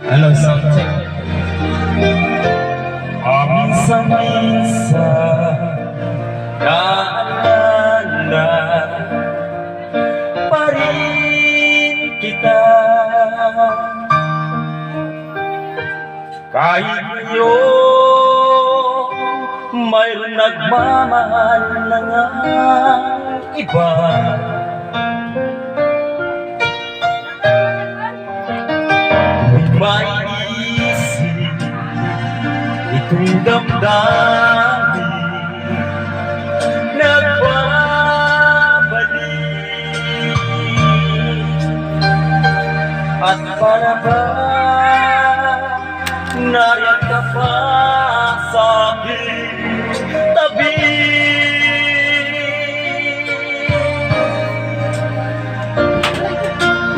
Hello, sound check. Paminsan-minsan naalala pa rin kita, kahit ngayon mayroon nagmamahal na nga iba. Maiisip itong damdamin, nagbabalik. At para ba nariyan ka pa sa aking tabi?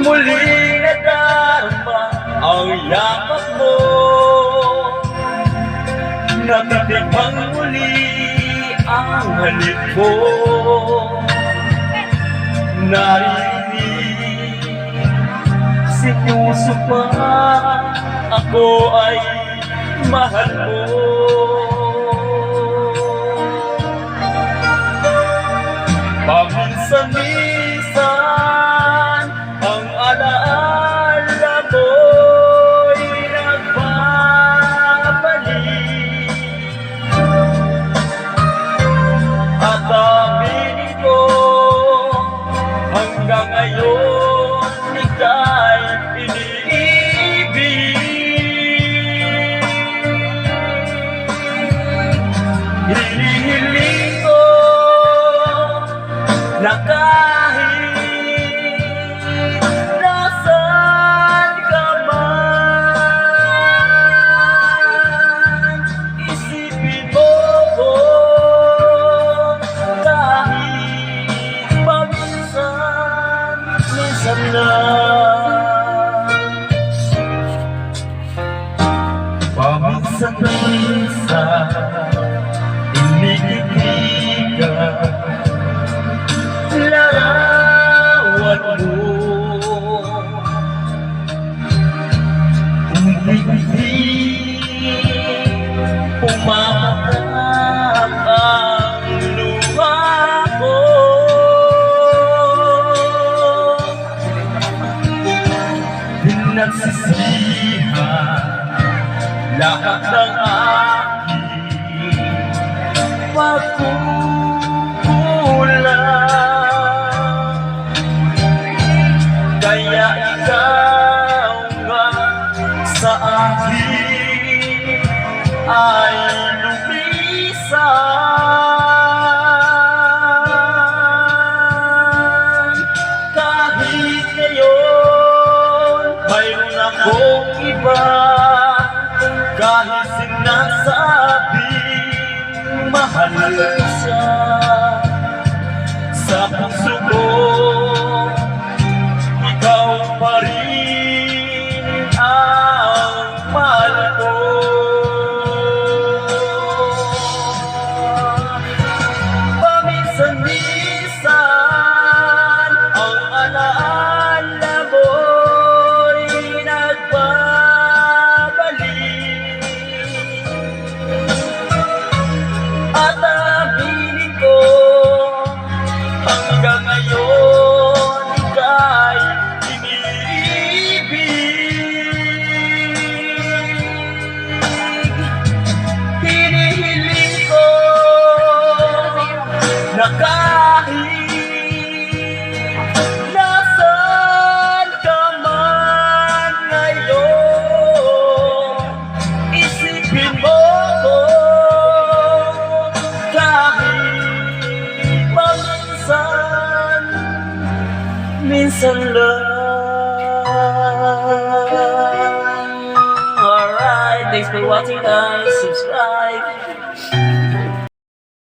Muli nadarama ang yakap mo, natitikmang muli ang halik mo. Narinig, sinuso pa, ako ay mahal mo. Paminsan-minsan ang alaala mo'y nagbabalik, at aminin ko hanggang ngayon ika'y iniibig. Hinihiling ko na kahit nasaan ka man, isipin mo ko kahit paminsan-minsan lang. Paminsan-minsan iniibigan larawan mo, hindi pumapatak ang luha ko. Pinagsisihan lahat ng aking pagkukulang, kaya ikaw nga sa akin ay lumisan. Kahit ngayon mayroon akong iba, kahit sinasabing mahal siya, sa puso ko ikaw pa rin ang mahal ko. Paminsan-minsan ang alaala mo'y nagbabalik, at aminin ko hanggang ngayon ika'y iniibig. Hinihiling ko na kahit nasaan ka man ngayon, isipin mo ko kahit paminsan-minsan lang. Alright, thanks for watching guys. Subscribe.